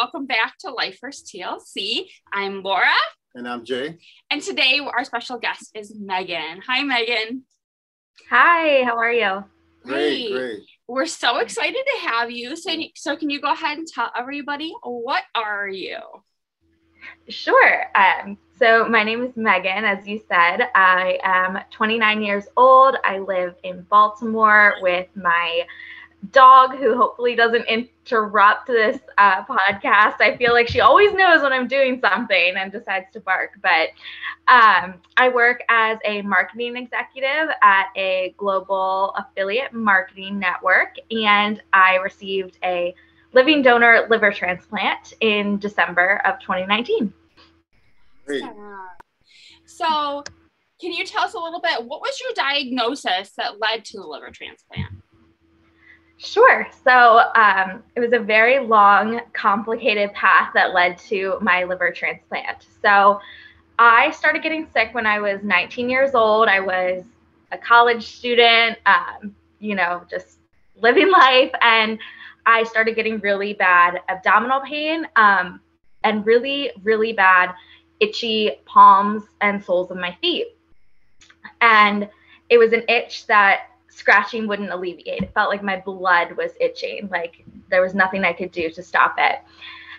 welcome back to Life First TLC. I'm Laura. And I'm Jay. And today our special guest is Megan. Hi, Megan. Hi, how are you? Great. We're so excited to have you. So can you go ahead and tell everybody, what are you? Sure. So my name is Megan, as you said. I am 29 years old. I live in Baltimore with my dog, who hopefully doesn't interrupt this podcast. I feel like she always knows when I'm doing something and decides to bark. But I work as a marketing executive at a global affiliate marketing network, and I received a living donor liver transplant in December of 2019. Great. So can you tell us a little bit, what was your diagnosis that led to the liver transplant? Sure. So it was a very long, complicated path that led to my liver transplant. So I started getting sick when I was 19 years old. I was a college student, just living life. And I started getting really bad abdominal pain and really, really bad itchy palms and soles of my feet. And it was an itch that scratching wouldn't alleviate. It felt like my blood was itching, like there was nothing I could do to stop it.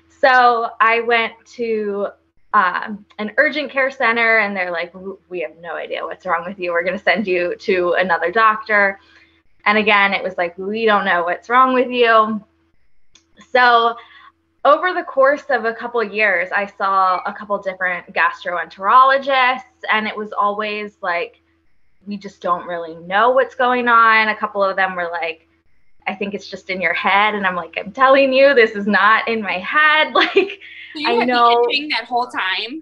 So I went to an urgent care center, and they're like, we have no idea what's wrong with you. We're going to send you to another doctor. And again, it was like, we don't know what's wrong with you. So over the course of a couple of years, I saw a couple different gastroenterologists, and it was always like, we just don't really know what's going on. A couple of them were like, I think it's just in your head. And I'm like, I'm telling you, this is not in my head. Like, so you I know itching that whole time.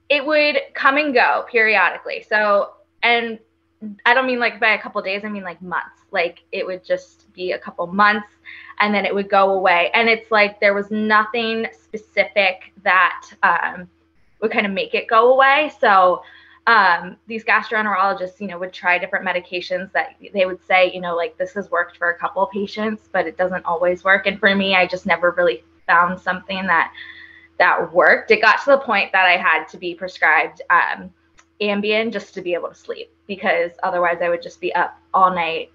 It would come and go periodically. So, and I don't mean like by a couple of days, I mean like months. Like it would just be a couple months and then it would go away. And it's like, there was nothing specific that would kind of make it go away. So these gastroenterologists, would try different medications that they would say, like this has worked for a couple of patients, but it doesn't always work. And for me, I just never really found something that worked. It got to the point that I had to be prescribed Ambien just to be able to sleep, because otherwise I would just be up all night,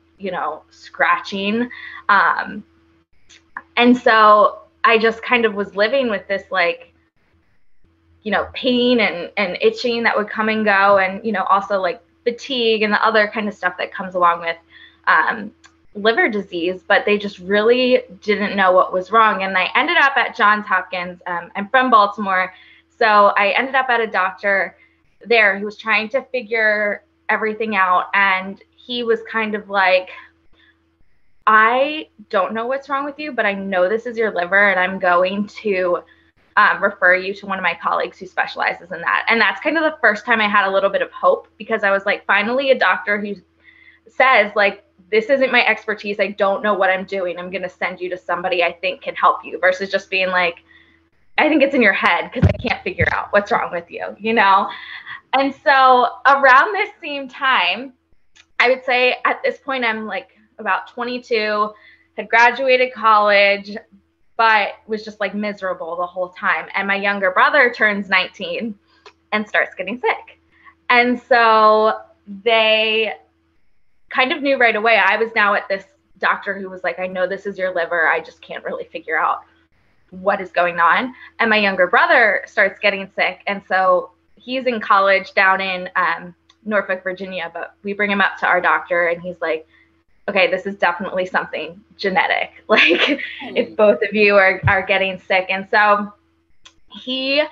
scratching. And so I just kind of was living with this pain and itching that would come and go, and, also like fatigue and the other kind of stuff that comes along with liver disease, but they just really didn't know what was wrong. And I ended up at Johns Hopkins. I'm from Baltimore. So I ended up at a doctor there who was trying to figure everything out. And he was kind of like, I don't know what's wrong with you, but I know this is your liver, and I'm going to refer you to one of my colleagues who specializes in that. And that's kind of the first time I had a little bit of hope, because I was like, finally a doctor who says like, this isn't my expertise. I don't know what I'm doing. I'm going to send you to somebody I think can help you, versus just being like, I think it's in your head because I can't figure out what's wrong with you, And so around this same time, I would say at this point, I'm like about 22, had graduated college, but was just like miserable the whole time. And my younger brother turns 19 and starts getting sick. And so they kind of knew right away. I was now at this doctor who was like, I know this is your liver. I just can't really figure out what is going on. And my younger brother starts getting sick. And so he's in college down in Norfolk, Virginia, but we bring him up to our doctor, and he's like, okay, this is definitely something genetic. Like if both of you are getting sick. And so he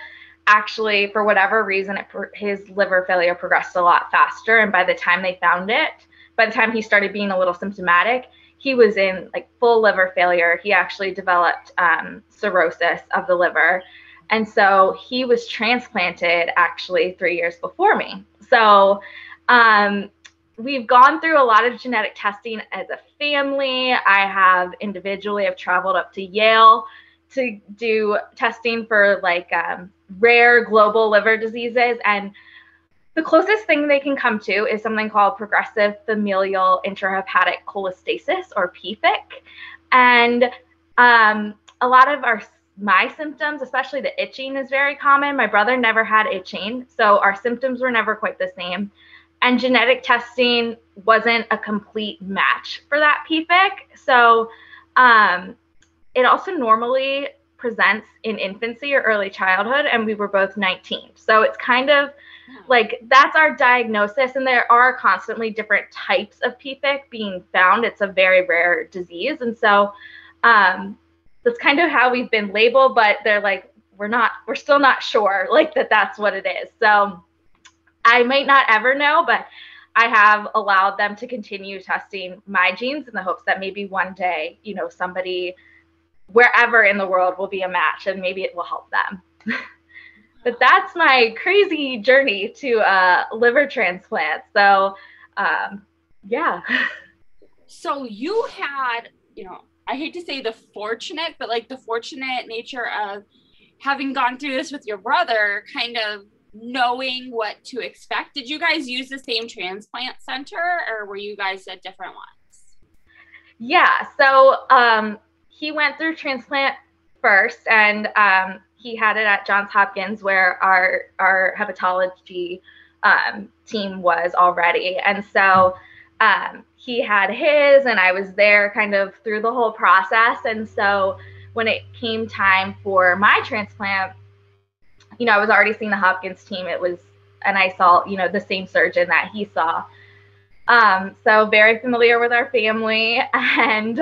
actually, for whatever reason, his liver failure progressed a lot faster. And by the time they found it, by the time he started being a little symptomatic, he was in like full liver failure. He actually developed cirrhosis of the liver. And so he was transplanted actually 3 years before me. So we've gone through a lot of genetic testing as a family. I have individually, I've traveled up to Yale to do testing for like rare global liver diseases. And the closest thing they can come to is something called progressive familial intrahepatic cholestasis, or PFIC. And a lot of our my symptoms, especially the itching, is very common. My brother never had itching, so our symptoms were never quite the same. And genetic testing wasn't a complete match for that PFIC. So it also normally presents in infancy or early childhood, and we were both 19. So it's kind of like that's our diagnosis, and there are constantly different types of PFIC being found. It's a very rare disease, and so that's kind of how we've been labeled, but they're like, we're still not sure like that's what it is. So I might not ever know, but I have allowed them to continue testing my genes in the hopes that maybe one day, somebody wherever in the world will be a match and maybe it will help them. But that's my crazy journey to liver transplant. So, yeah. So you had, I hate to say the fortunate, but like the fortunate nature of having gone through this with your brother, kind of knowing what to expect. Did you guys use the same transplant center, or were you guys at different ones? Yeah. So he went through transplant first, and he had it at Johns Hopkins, where our hepatology team was already. And so he had his, and I was there kind of through the whole process. And so when it came time for my transplant, I was already seeing the Hopkins team. And I saw, the same surgeon that he saw. So very familiar with our family, and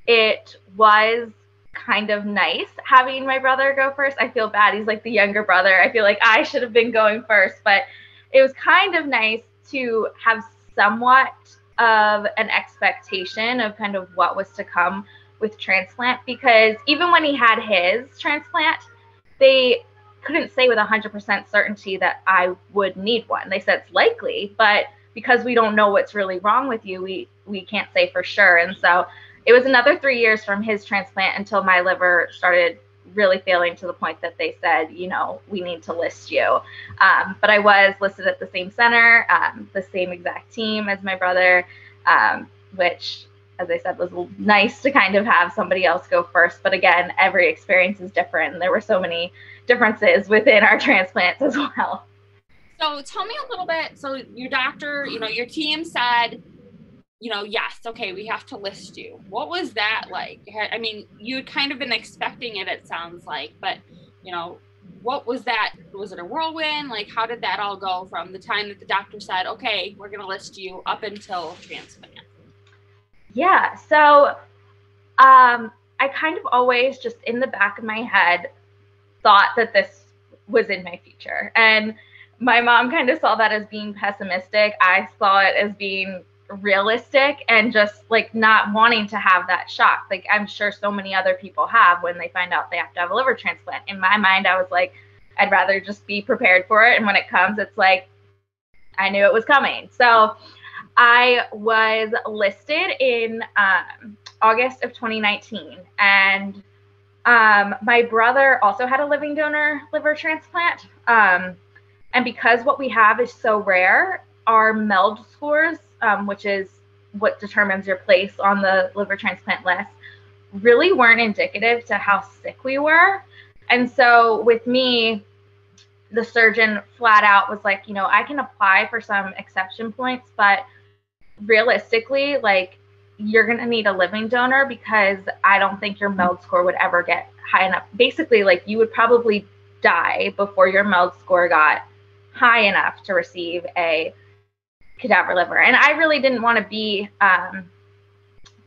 it was kind of nice having my brother go first. I feel bad. He's like the younger brother. I feel like I should have been going first, but it was kind of nice to have somewhat of an expectation of kind of what was to come with transplant, because even when he had his transplant, they couldn't say with 100% certainty that I would need one. They said it's likely, but because we don't know what's really wrong with you, we can't say for sure. And so it was another 3 years from his transplant until my liver started really failing to the point that they said, we need to list you. But I was listed at the same center, the same exact team as my brother, which, as I said, was nice to kind of have somebody else go first. But again, every experience is different, and there were so many differences within our transplants as well. So tell me a little bit. So your doctor, your team said, yes, okay, we have to list you. What was that like? I mean, you'd kind of been expecting it, it sounds like, but, what was that? Was it a whirlwind? Like, how did that all go from the time that the doctor said, okay, we're going to list you up until transplant? Yeah. So I kind of always just in the back of my head thought that this was in my future. And my mom kind of saw that as being pessimistic. I saw it as being realistic and just like not wanting to have that shock. Like I'm sure so many other people have when they find out they have to have a liver transplant. In my mind, I was like, I'd rather just be prepared for it. And when it comes, it's like, I knew it was coming. So I was listed in August of 2019. And my brother also had a living donor liver transplant. And because what we have is so rare, our MELD scores, which is what determines your place on the liver transplant list, really weren't indicative to how sick we were. And so with me, the surgeon flat out was like, I can apply for some exception points, but realistically, like, you're going to need a living donor because I don't think your MELD score would ever get high enough. Basically, like, you would probably die before your MELD score got high enough to receive a cadaver liver. And I really didn't want to be,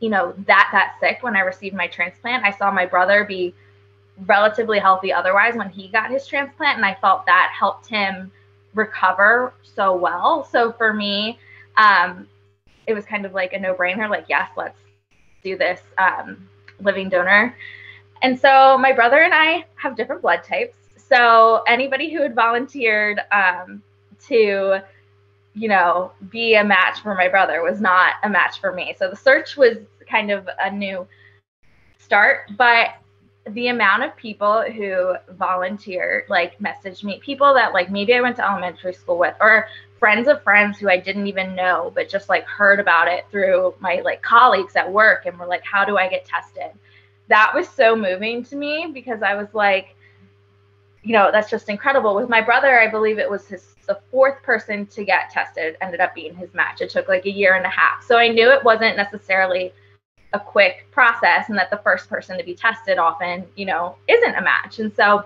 that sick when I received my transplant. I saw my brother be relatively healthy otherwise when he got his transplant, and I felt that helped him recover so well. So for me, it was kind of like a no-brainer, like, yes, let's do this living donor. And so my brother and I have different blood types. So anybody who had volunteered to, be a match for my brother was not a match for me. So the search was kind of a new start, but the amount of people who volunteered, like, messaged me, people that, like, maybe I went to elementary school with, or friends of friends who I didn't even know, but just, like, heard about it through my, like, colleagues at work and were like, how do I get tested? that was so moving to me because I was like, you know, that's just incredible. With my brother, I believe it was the fourth person to get tested ended up being his match. It took like a year and a half. So I knew it wasn't necessarily a quick process and that the first person to be tested often, you know, isn't a match. And so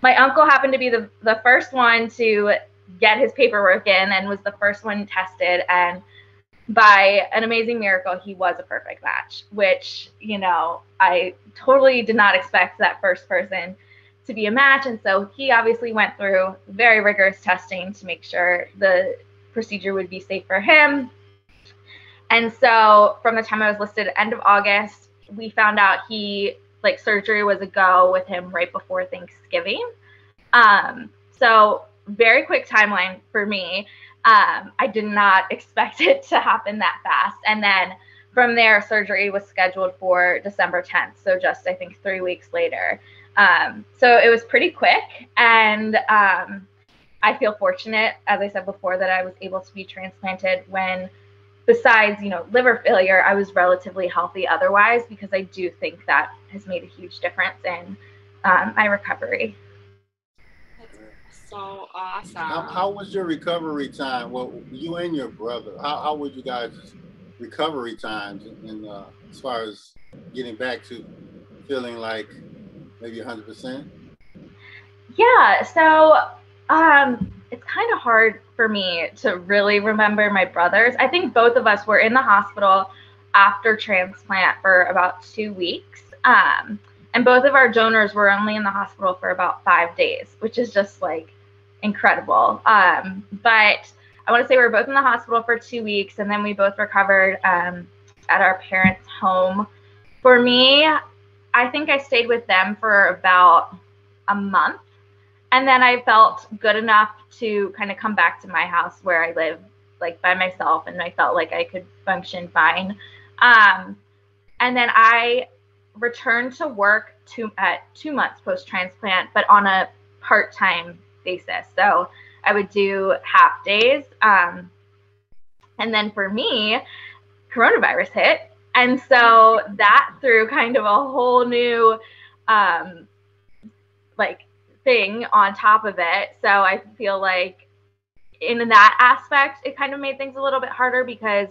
my uncle happened to be the first one to get his paperwork in and was the first one tested. And by an amazing miracle, he was a perfect match, which, you know, I totally did not expect that first person to be a match. And so he obviously went through very rigorous testing to make sure the procedure would be safe for him. And so from the time I was listed, end of August, we found out surgery was a go with him right before Thanksgiving. So very quick timeline for me. I did not expect it to happen that fast. And then from there, surgery was scheduled for December 10th. So just, I think, 3 weeks later. So it was pretty quick. And I feel fortunate, as I said before, that I was able to be transplanted when, besides, you know, liver failure, I was relatively healthy otherwise, because I do think that has made a huge difference in my recovery. So awesome. How was your recovery time? Well, you and your brother, how were you guys' recovery times in as far as getting back to feeling like maybe 100%? Yeah, so it's kind of hard for me to really remember my brothers. I think both of us were in the hospital after transplant for about 2 weeks. And both of our donors were only in the hospital for about 5 days, which is just like incredible. But I want to say we were both in the hospital for 2 weeks, and then we both recovered at our parents' home. For me, I think I stayed with them for about a month. And then I felt good enough to kind of come back to my house where I live, like by myself, and I felt like I could function fine. And then I returned to work at 2 months post-transplant, but on a part-time basis. So I would do half days. And then for me, coronavirus hit. And so that threw kind of a whole new thing on top of it. So I feel like in that aspect, it kind of made things a little bit harder, because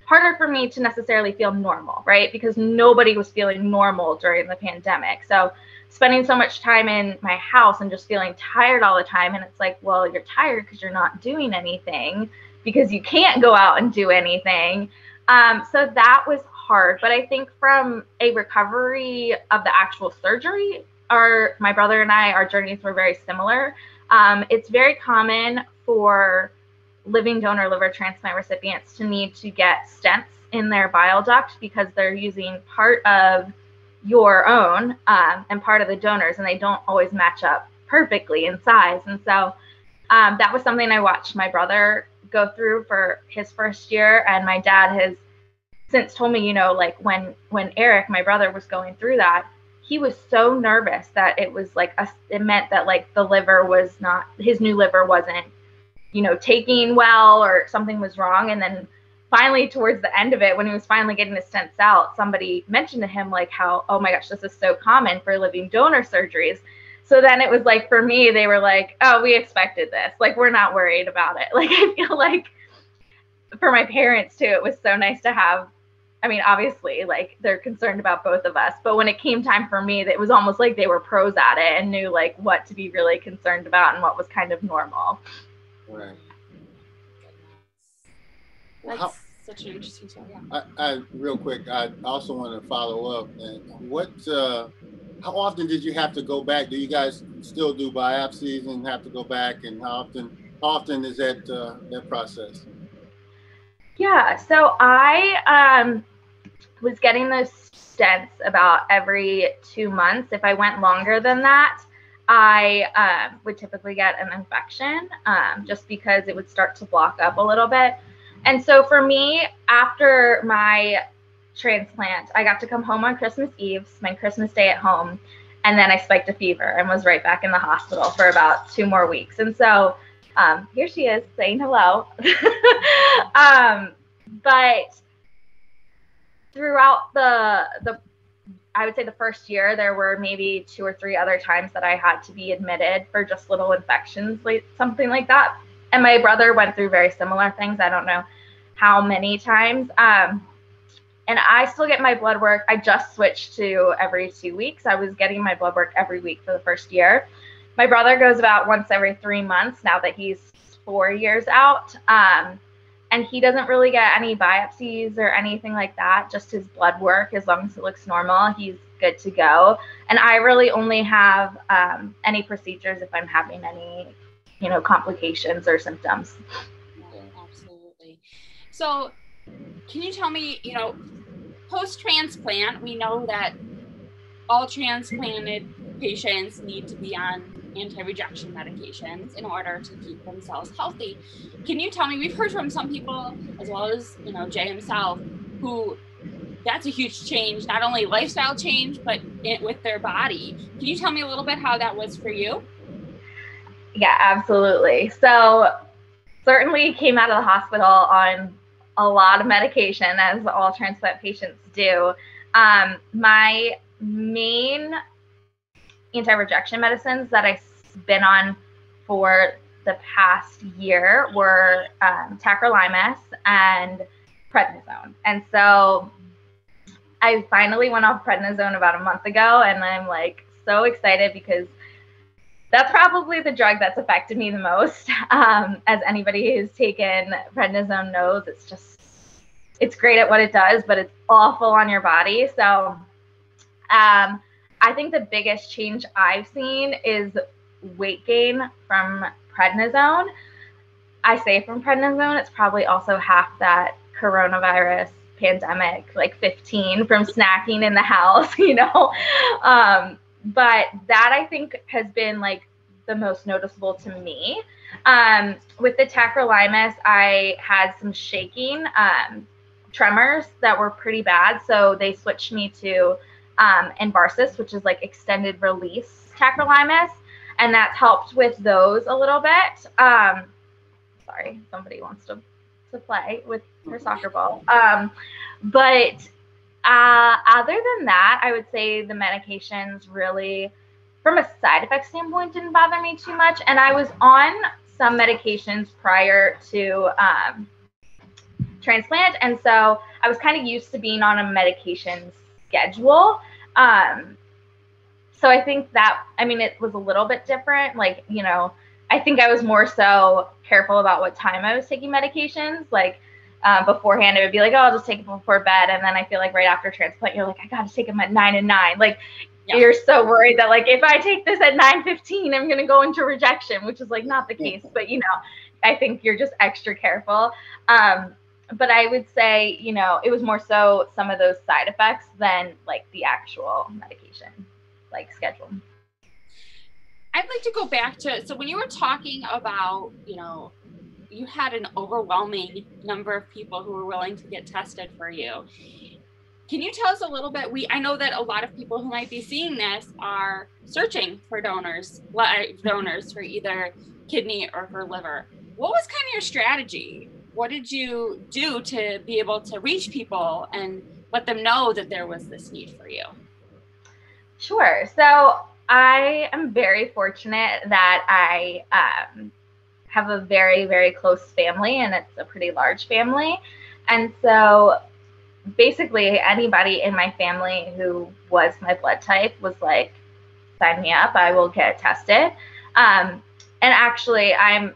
harder for me to necessarily feel normal, right? Because nobody was feeling normal during the pandemic. So spending so much time in my house and just feeling tired all the time. And it's like, well, you're tired because you're not doing anything, because you can't go out and do anything. So that was hard. But I think from a recovery of the actual surgery, my brother and I, our journeys were very similar. It's very common for living donor liver transplant recipients to need to get stents in their bile duct, because they're using part of your own and part of the donors, and they don't always match up perfectly in size. And so that was something I watched my brother go through for his first year. And my dad has since told me, you know, like when Eric, my brother, was going through that, he was so nervous that it was like it meant that like the liver was not, his new liver wasn't, you know, taking well, or something was wrong. And then finally, towards the end of it, when he was finally getting his stents out, somebody mentioned to him like how, oh my gosh, this is so common for living donor surgeries. So then it was like, for me, they were like, oh, we expected this. Like, we're not worried about it. Like, I feel like for my parents too, it was so nice to have, I mean, obviously, like, they're concerned about both of us, but when it came time for me, it was almost like they were pros at it and knew like what to be really concerned about and what was kind of normal. Right. That's such an interesting story. Yeah. I real quick, I also want to follow up. And how often did you have to go back? Do you guys still do biopsies and have to go back? And how often is that process? Yeah, so I was getting those stents about every 2 months. If I went longer than that, I would typically get an infection just because it would start to block up a little bit. And so for me, after my transplant, I got to come home on Christmas Eve, spend Christmas Day at home, and then I spiked a fever and was right back in the hospital for about 2 more weeks. And so here she is saying hello. But throughout I would say the first year, there were maybe 2 or 3 other times that I had to be admitted for just little infections, like something like that. And my brother went through very similar things. I don't know how many times. And I still get my blood work. I just switched to every 2 weeks. I was getting my blood work every week for the first year. My brother goes about once every 3 months now that he's 4 years out. And he doesn't really get any biopsies or anything like that, just his blood work. As long as it looks normal, he's good to go. And I really only have any procedures if I'm having any, complications or symptoms. Yeah, absolutely. So can you tell me, post-transplant, we know that all transplanted patients need to be on anti-rejection medications in order to keep themselves healthy. Can you tell me, we've heard from some people, as well as, Jay himself, who that's a huge change, not only lifestyle change, but with their body. Can you tell me a little bit how that was for you? Yeah, absolutely. So certainly came out of the hospital on a lot of medication, as all transplant patients do. My main anti-rejection medicines that I've been on for the past year were tacrolimus and prednisone. And so I finally went off prednisone about a month ago, and I'm like so excited because that's probably the drug that's affected me the most. As anybody who's taken prednisone knows, it's great at what it does, but it's awful on your body. So I think the biggest change I've seen is weight gain from prednisone. I say from prednisone, it's probably also half that coronavirus pandemic, like 15 from snacking in the house, But that I think has been like the most noticeable to me. With the tacrolimus, I had some shaking, tremors that were pretty bad. So they switched me to Envarsus, which is like extended release tacrolimus. And that's helped with those a little bit. Sorry, somebody wants to play with her soccer ball. But other than that, I would say the medications really, from a side effect standpoint, didn't bother me too much. And I was on some medications prior to transplant. And so I was kind of used to being on a medication schedule. So I think that, it was a little bit different. Like, I think I was more so careful about what time I was taking medications. Like beforehand, it would be like, oh, I'll just take it before bed. And then I feel like right after transplant, you're like, I got to take them at 9 and 9. Like, yeah. You're so worried that like, if I take this at 9:15, I'm going to go into rejection, which is like not the case. But, I think you're just extra careful. But I would say, it was more so some of those side effects than like the actual medication, like schedule. I'd like to go back to, so when you were talking about, you had an overwhelming number of people who were willing to get tested for you. Can you tell us a little bit? I know that a lot of people who might be seeing this are searching for donors for either kidney or for liver. What was kind of your strategy? What did you do to be able to reach people and let them know that there was this need for you? Sure. So I am very fortunate that I have a very, very close family, and it's a pretty large family. And so basically anybody in my family who was my blood type was like, sign me up, I will get tested. And actually I'm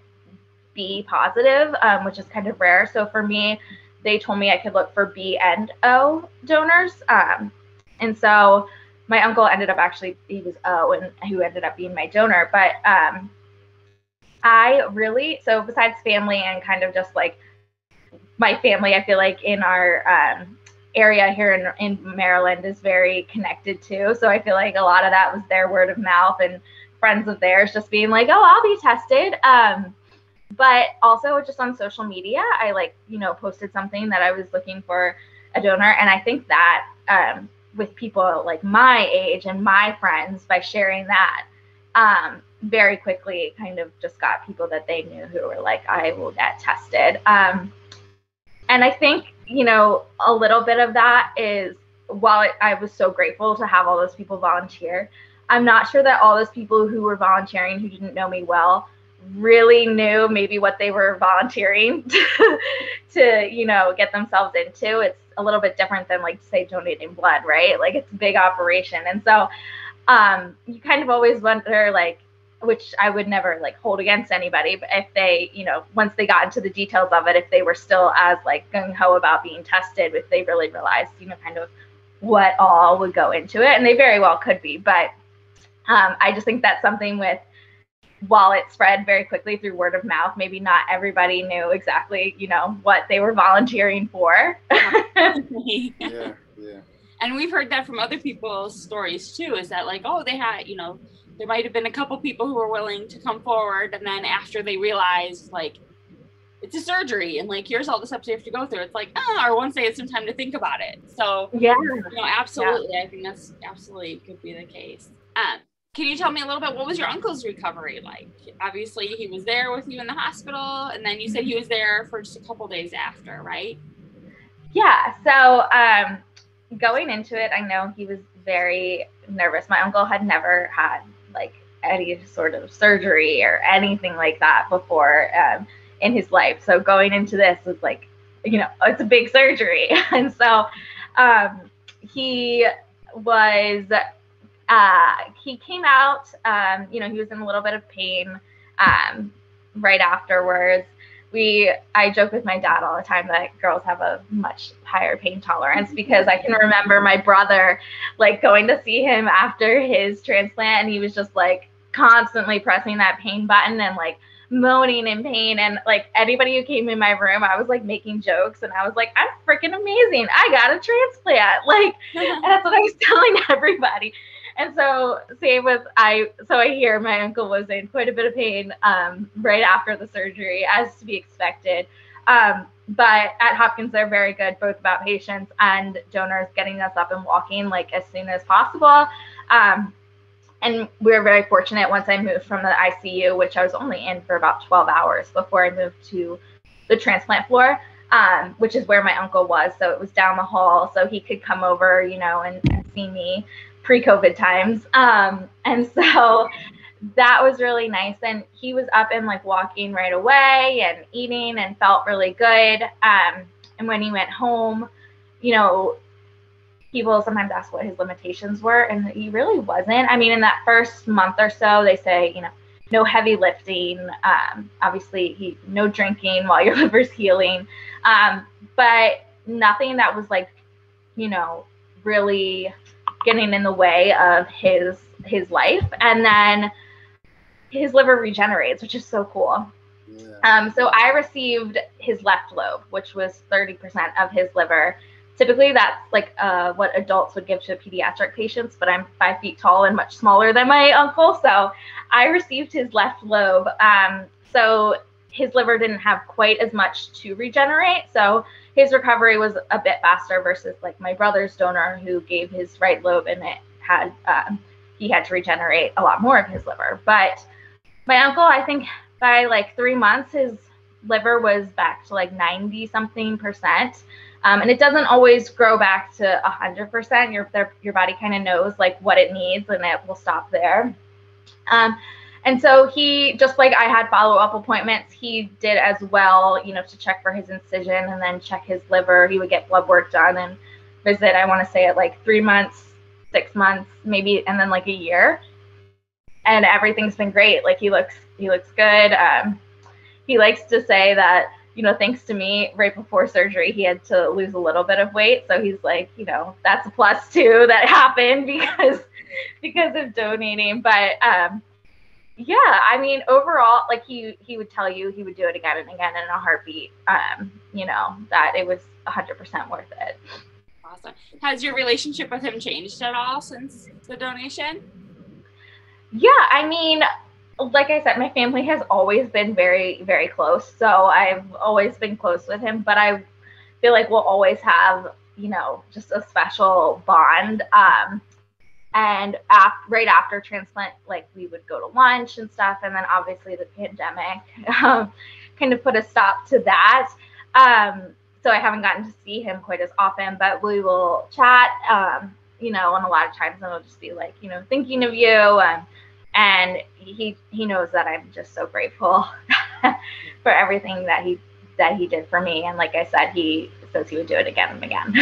B positive, which is kind of rare. So for me, they told me I could look for B and O donors. And so my uncle ended up he was O, and who ended up being my donor. But so besides family and kind of just like my family, I feel like in our area here in Maryland is very connected too. So I feel like a lot of that was their word of mouth and friends of theirs just being like, oh, I'll be tested. But also just on social media, I posted something that I was looking for a donor. And I think that with people like my age and my friends, by sharing that, very quickly kind of just got people that they knew who were like, I will get tested. And I think, a little bit of that is while I was so grateful to have all those people volunteer, I'm not sure that all those people who were volunteering who didn't know me well really knew maybe what they were volunteering to get themselves into. It's a little bit different than, like, say, donating blood, right? Like, it's a big operation. And so you kind of always wonder, like, which I would never, like, hold against anybody, but if they, once they got into the details of it, if they were still as, like, gung-ho about being tested, if they really realized, kind of what all would go into it. And they very well could be. But I just think that's something while it spread very quickly through word of mouth, maybe not everybody knew exactly, what they were volunteering for. Yeah. And we've heard that from other people's stories too, is that, like, oh, they had, there might have been a couple people who were willing to come forward, and then after they realized, like, it's a surgery and, like, here's all the steps you have to go through, it's like, or once they had some time to think about it. So yeah, absolutely. Yeah. I think that's absolutely could be the case. Can you tell me a little bit, what was your uncle's recovery like? Obviously he was there with you in the hospital, and then you said he was there for just a couple days after, right? Yeah. So going into it, I know he was very nervous. My uncle had never had, like, any sort of surgery or anything like that before in his life. So going into this was like, it's a big surgery. And so he was, he came out, he was in a little bit of pain right afterwards. I joke with my dad all the time that girls have a much higher pain tolerance, because I can remember my brother, like, going to see him after his transplant, and he was just, like, constantly pressing that pain button and, like, moaning in pain. And, like, anybody who came in my room, I was, like, making jokes, and I was like, I'm freaking amazing, I got a transplant, like, and that's what I was telling everybody. And so same with I hear my uncle was in quite a bit of pain right after the surgery, as to be expected. But at Hopkins, they're very good both about patients and donors getting us up and walking, like, as soon as possible. And we were very fortunate once I moved from the ICU, which I was only in for about 12 hours before I moved to the transplant floor, which is where my uncle was. So it was down the hall, so he could come over, and see me pre-COVID times. And so that was really nice. And he was up and, like, walking right away and eating and felt really good. And when he went home, people sometimes ask what his limitations were, and he really wasn't. I mean, in that first month or so, they say, no heavy lifting, obviously no drinking while your liver's healing, but nothing that was, like, really getting in the way of his life. And then his liver regenerates, which is so cool. Yeah. So I received his left lobe, which was 30% of his liver. Typically that's, like, what adults would give to pediatric patients, but I'm 5 feet tall and much smaller than my uncle, so I received his left lobe. So his liver didn't have quite as much to regenerate, so his recovery was a bit faster versus, like, my brother's donor, who gave his right lobe, and he had to regenerate a lot more of his liver. But my uncle, I think by, like, 3 months, his liver was back to, like, 90-something%. And it doesn't always grow back to 100%. Your body kind of knows, like, what it needs, and it will stop there. And so he, just like I had follow-up appointments, he did as well, to check for his incision and then check his liver. He would get blood work done and visit, I want to say, at, like, 3 months, 6 months, maybe, and then, like, a year. And everything's been great. Like, he looks good. He likes to say that, thanks to me, right before surgery, he had to lose a little bit of weight. So he's like, that's a plus too that happened because of donating. But yeah, I mean, overall, like, he would tell you he would do it again and again in a heartbeat, that it was 100% worth it. Awesome. Has your relationship with him changed at all since the donation? Yeah, I mean, like I said, my family has always been very, very close. So I've always been close with him, but I feel like we'll always have, just a special bond. And right after transplant, like, we would go to lunch and stuff. And then obviously the pandemic kind of put a stop to that. so I haven't gotten to see him quite as often, but we will chat, you know, and a lot of times it'll just be like, you know, thinking of you. And he knows that I'm just so grateful for everything that he did for me. And like I said, he says he would do it again and again.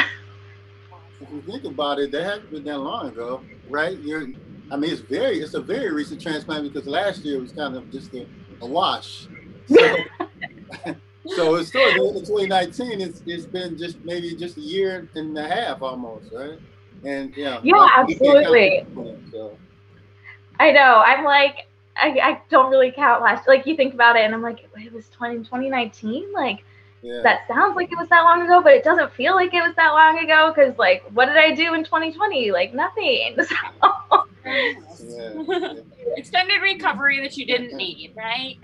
If you think about it, that hasn't been that long ago, right? I mean, it's a very recent transplant because last year was kind of just a wash. So, so it's still in 2019. It's been just maybe just a year and a half almost, right? And yeah, absolutely. So. I know. I'm like, I don't really count last. Like you think about it, and I'm like, it was 2019. Like that sounds like it was that long ago, but it doesn't feel like it was that long ago because like, what did I do in 2020? Like nothing. So. Extended recovery that you didn't need, right?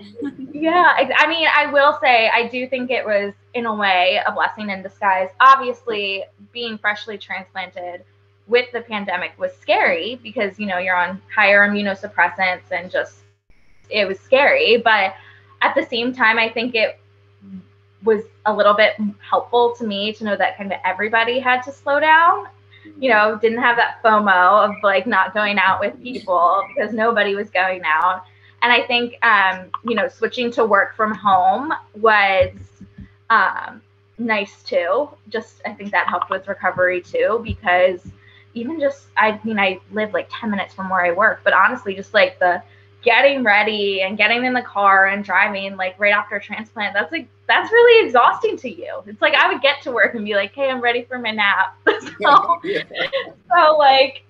Yeah, I mean, I will say I do think it was in a way a blessing in disguise. Obviously, being freshly transplanted with the pandemic was scary because, you know, you're on higher immunosuppressants and just it was scary. But at the same time, I think it was a little bit helpful to me to know that kind of everybody had to slow down. You know, didn't have that FOMO of like not going out with people because nobody was going out. And I think, you know, switching to work from home was nice too. Just, I think that helped with recovery too, because even just, I mean, I live like 10 minutes from where I work, but honestly, just like the getting ready and getting in the car and driving like right after a transplant, that's really exhausting to you. It's like I would get to work and be like, hey, I'm ready for my nap. So like,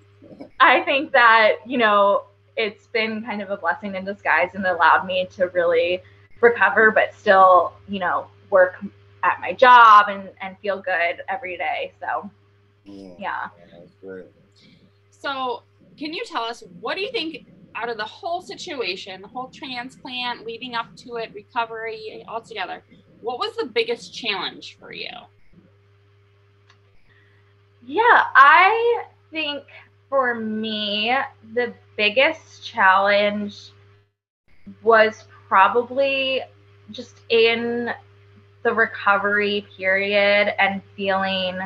I think that, you know, it's been kind of a blessing in disguise and allowed me to really recover, but still, you know, work at my job and feel good every day. So, yeah. That's great. So, can you tell us, what do you think out of the whole situation, the whole transplant, leading up to it, recovery, all together, what was the biggest challenge for you? Yeah, I think for me, the biggest challenge was probably just in the recovery period and feeling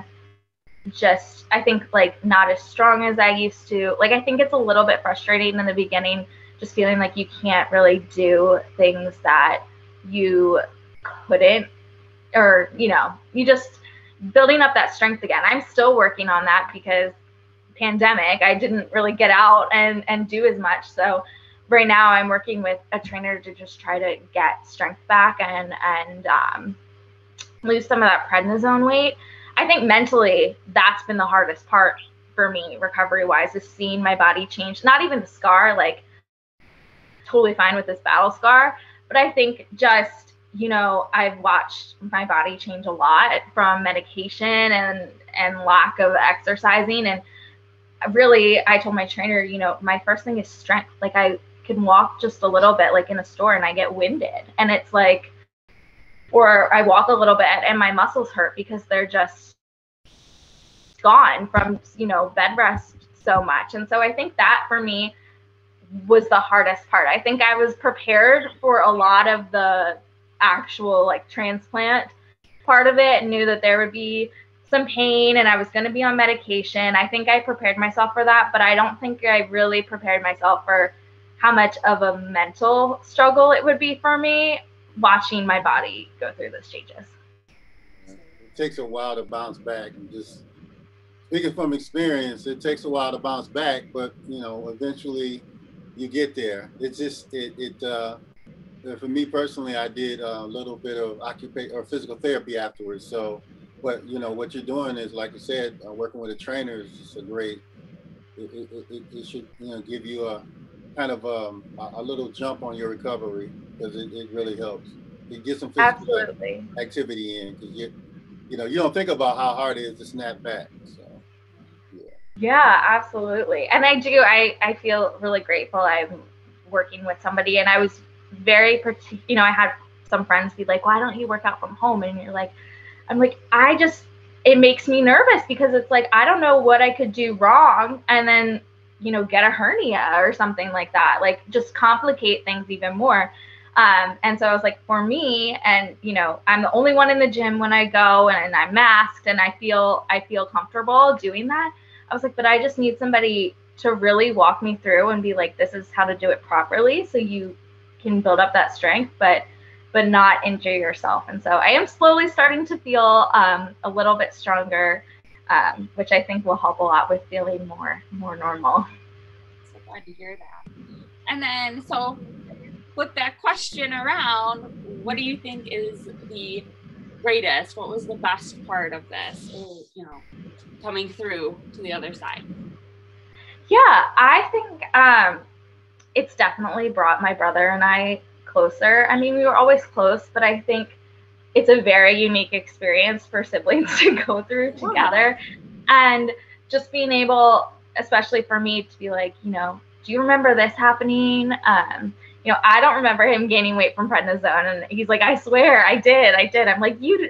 just, I think, like not as strong as I used to. Like, I think it's a little bit frustrating in the beginning, just feeling like you can't really do things that you couldn't, or, you know, you just building up that strength again. I'm still working on that because pandemic, I didn't really get out and do as much. So right now I'm working with a trainer to just try to get strength back and lose some of that prednisone weight. I think mentally that's been the hardest part for me, recovery wise, is seeing my body change. Not even the scar, like totally fine with this battle scar, but I think just, you know, I've watched my body change a lot from medication and lack of exercising. And really, I told my trainer, you know, my first thing is strength. Like I can walk just a little bit, like in a store, and I get winded, and it's like, or I walk a little bit and my muscles hurt because they're just gone from, you know, bed rest so much. And so I think that for me was the hardest part. I think I was prepared for a lot of the actual like transplant part of it and knew that there would be some pain and I was going to be on medication. I think I prepared myself for that, but I don't think I really prepared myself for how much of a mental struggle it would be for me watching my body go through the stages. It takes a while to bounce back, and just speaking from experience, it takes a while to bounce back, but you know, eventually you get there. It's just for me personally, I did a little bit of occupation or physical therapy afterwards. So, but you know, what you're doing is, like you said, working with a trainer is just a great. It should, you know, give you a kind of a little jump on your recovery, because it really helps. You get some physical activity in, because you know, you don't think about how hard it is to snap back. So yeah, absolutely. And I feel really grateful I'm working with somebody, and I was very you know, I had some friends be like, why don't you work out from home? And you're like, I'm like, it makes me nervous because it's like, I don't know what I could do wrong and then, you know, get a hernia or something like that, like just complicate things even more. And so I was like, for me, and I'm the only one in the gym when I go, and I'm masked, and I feel comfortable doing that. I was like, but I just need somebody to really walk me through and be like, this is how to do it properly, so you can build up that strength, but not injure yourself. And so I am slowly starting to feel a little bit stronger, which I think will help a lot with feeling more normal. So glad to hear that. And then, so flip that question around, what do you think is the greatest? What was the best part of this, coming through to the other side? Yeah, I think it's definitely brought my brother and I closer. I mean, we were always close, but I think it's a very unique experience for siblings to go through together. And just being able, especially for me, to be like, do you remember this happening? I don't remember him gaining weight from prednisone, and he's like, I swear I did. I'm like, you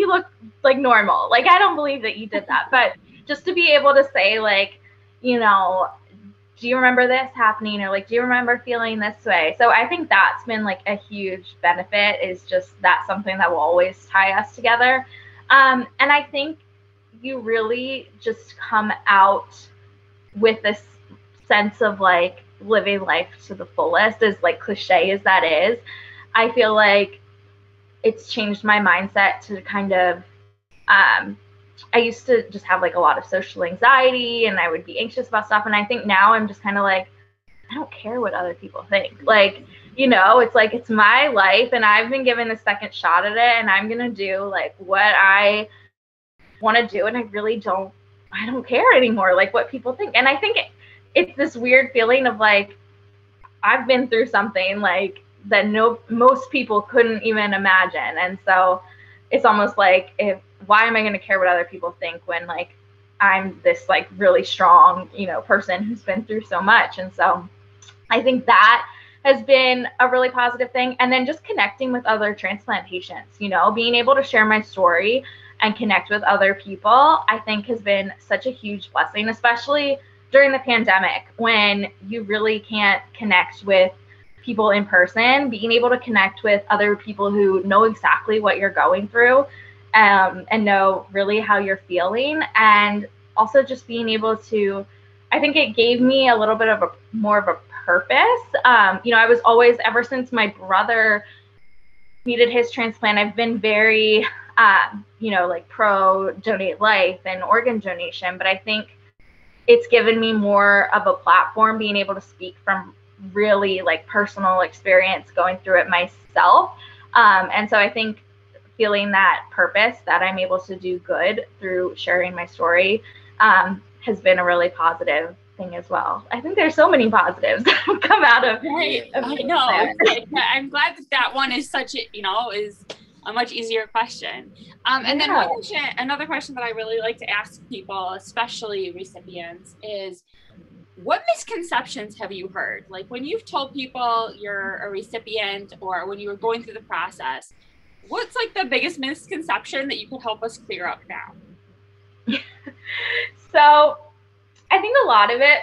look like normal. Like, I don't believe that you did that. But just to be able to say, like, do you remember this happening, or like, do you remember feeling this way? So I think that's been like a huge benefit, is just that's something that will always tie us together. And I think you really just come out with this sense of like living life to the fullest, as like cliche as that is. I feel like it's changed my mindset to kind of, I used to just have like a lot of social anxiety, and I would be anxious about stuff. And I think now I'm just kind of like, I don't care what other people think. Like, it's like, it's my life, and I've been given a second shot at it, and I'm going to do like what I want to do. And I don't care anymore, like what people think. And I think it's this weird feeling of like, I've been through something like that most people couldn't even imagine. And so it's almost like, why am I going to care what other people think when like I'm this like really strong, person who's been through so much. And so I think that has been a really positive thing. And then just connecting with other transplant patients, being able to share my story and connect with other people, I think has been such a huge blessing, especially during the pandemic when you really can't connect with people in person. Being able to connect with other people who know exactly what you're going through, and know really how you're feeling, and also just being able to, I think it gave me a little bit of more of a purpose. I was always, ever since my brother needed his transplant, I've been very, like pro donate life and organ donation, but I think it's given me more of a platform, being able to speak from really like personal experience going through it myself. And so I think feeling that purpose that I'm able to do good through sharing my story has been a really positive thing as well. I think there's so many positives that have come out of. Right. I know. I'm glad that one is such a, is a much easier question. And then another question that I really like to ask people, especially recipients, is what misconceptions have you heard? Like when you've told people you're a recipient, or when you were going through the process, what's like the biggest misconception that you could help us clear up now? So I think a lot of it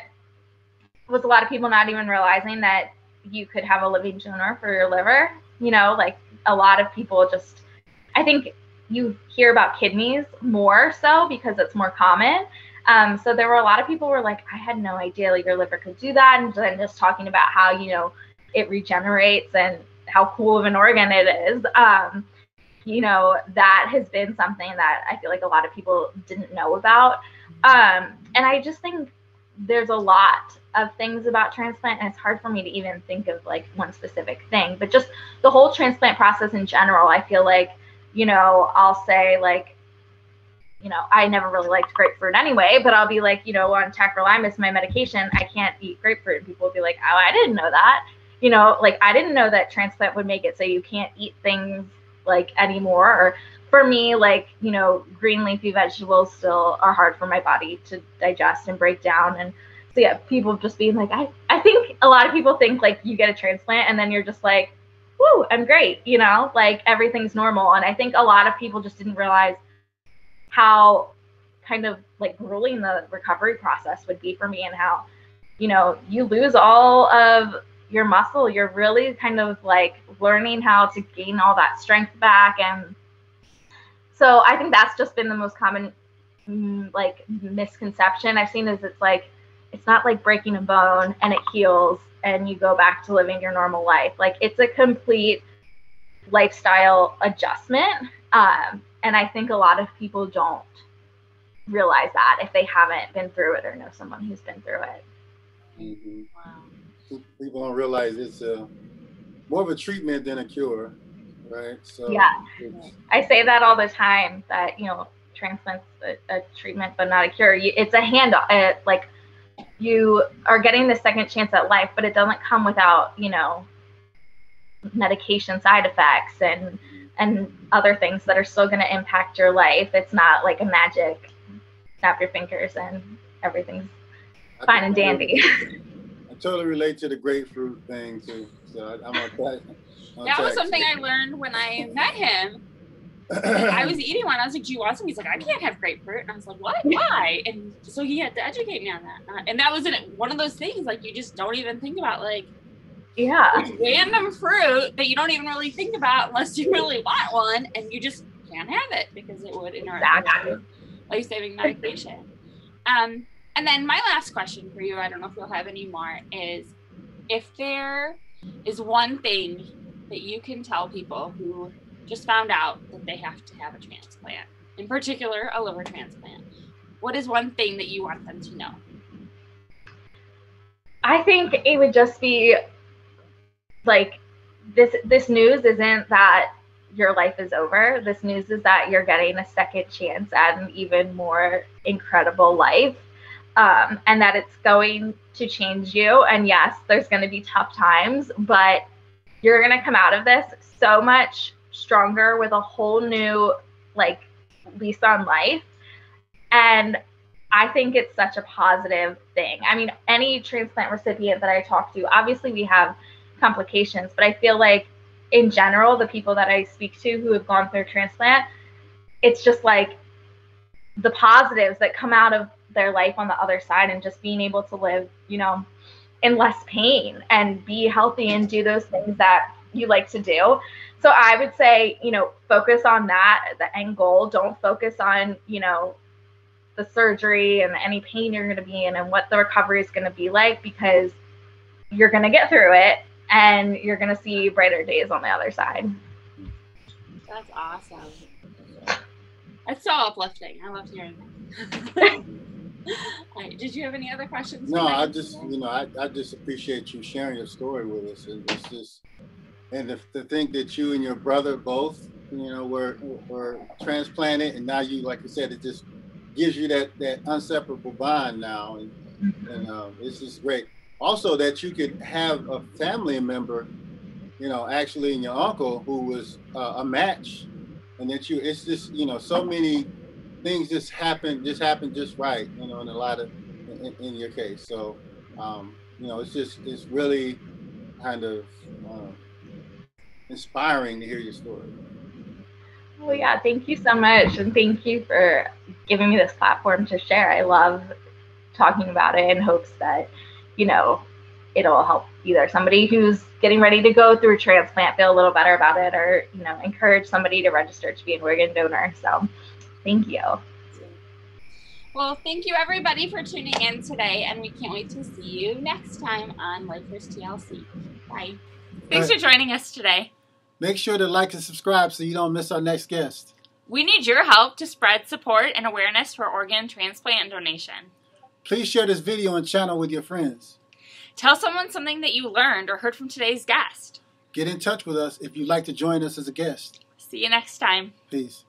was a lot of people not even realizing that you could have a living donor for your liver. Like a lot of people just, I think you hear about kidneys more so because it's more common. So there were a lot of people who were like, I had no idea like your liver could do that. And then just talking about how, it regenerates and how cool of an organ it is. That has been something that I feel like a lot of people didn't know about. And I just think there's a lot of things about transplant, and it's hard for me to even think of like one specific thing, but just the whole transplant process in general. I feel like, I'll say like, I never really liked grapefruit anyway, but I'll be like, on tacrolimus, my medication, I can't eat grapefruit. And people will be like, oh, I didn't know that. Like I didn't know that transplant would make it so you can't eat things like anymore. Or for me, like, green leafy vegetables still are hard for my body to digest and break down. And so yeah, people just being like, I think a lot of people think like you get a transplant and then you're just like, woo, I'm great, like everything's normal. And I think a lot of people just didn't realize how kind of like grueling the recovery process would be for me, and how, you lose all of your muscle. You're really kind of like learning how to gain all that strength back. And so I think that's just been the most common like misconception I've seen, is it's like, it's not like breaking a bone and it heals and you go back to living your normal life. Like, it's a complete lifestyle adjustment. And I think a lot of people don't realize that if they haven't been through it or know someone who's been through it. Mm-hmm. Wow. People don't realize it's more of a treatment than a cure, right? So yeah, I say that all the time, that, you know, transplant's a treatment but not a cure. It's a handoff. Like, you are getting the second chance at life, but it doesn't come without, you know, medication side effects and other things that are still going to impact your life. It's not like a magic snap your fingers and everything's fine and dandy. I totally relate to the grapefruit thing too. So I'm that was something I learned when I met him. I was eating one. I was like, "Do you want some?" He's like, "I can't have grapefruit." And I was like, "What? Why?" And so he had to educate me on that. And that was one of those things, like, you just don't even think about, like, random fruit that you don't even really think about unless you really want one, and you just can't have it because it would interact with life-saving medication. And then my last question for you, I don't know if you'll have any more, is if there is one thing that you can tell people who just found out that they have to have a transplant, in particular a liver transplant, what is one thing that you want them to know? I think it would just be like, this news isn't that your life is over. This news is that you're getting a second chance at an even more incredible life, and that it's going to change you. And yes, there's going to be tough times, but you're going to come out of this so much stronger with a whole new, like, lease on life. And I think it's such a positive thing. I mean, any transplant recipient that I talk to, obviously we have complications, but I feel like in general, the people that I speak to who have gone through transplant, it's just like the positives that come out of their life on the other side, and just being able to live, you know, in less pain and be healthy and do those things that you like to do. So I would say, you know, focus on that, the end goal. Don't focus on, you know, the surgery and any pain you're going to be in and what the recovery is going to be like, because you're going to get through it and you're going to see brighter days on the other side. That's awesome. That's so uplifting. I love hearing that. Right. Did you have any other questions? No, I just, you know, I just appreciate you sharing your story with us. And it's just, and to think that you and your brother both, you know, were transplanted, and now you, like I said, it just gives you that inseparable bond now, and it's just great. Also, that you could have a family member, you know, actually, and your uncle who was a match, and that it's just, you know, so many things just happen just right, you know, in a lot of in your case. So, you know, it's really kind of inspiring to hear your story. Well, yeah, thank you so much, and thank you for giving me this platform to share. I love talking about it in hopes that, you know, it'll help either somebody who's getting ready to go through transplant feel a little better about it, or, you know, encourage somebody to register to be an organ donor. So thank you. Well, thank you everybody for tuning in today, and we can't wait to see you next time on Lifers TLC. Bye. Thanks for joining us today. Make sure to like and subscribe so you don't miss our next guest. We need your help to spread support and awareness for organ transplant and donation. Please share this video and channel with your friends. Tell someone something that you learned or heard from today's guest. Get in touch with us if you'd like to join us as a guest. See you next time. Peace.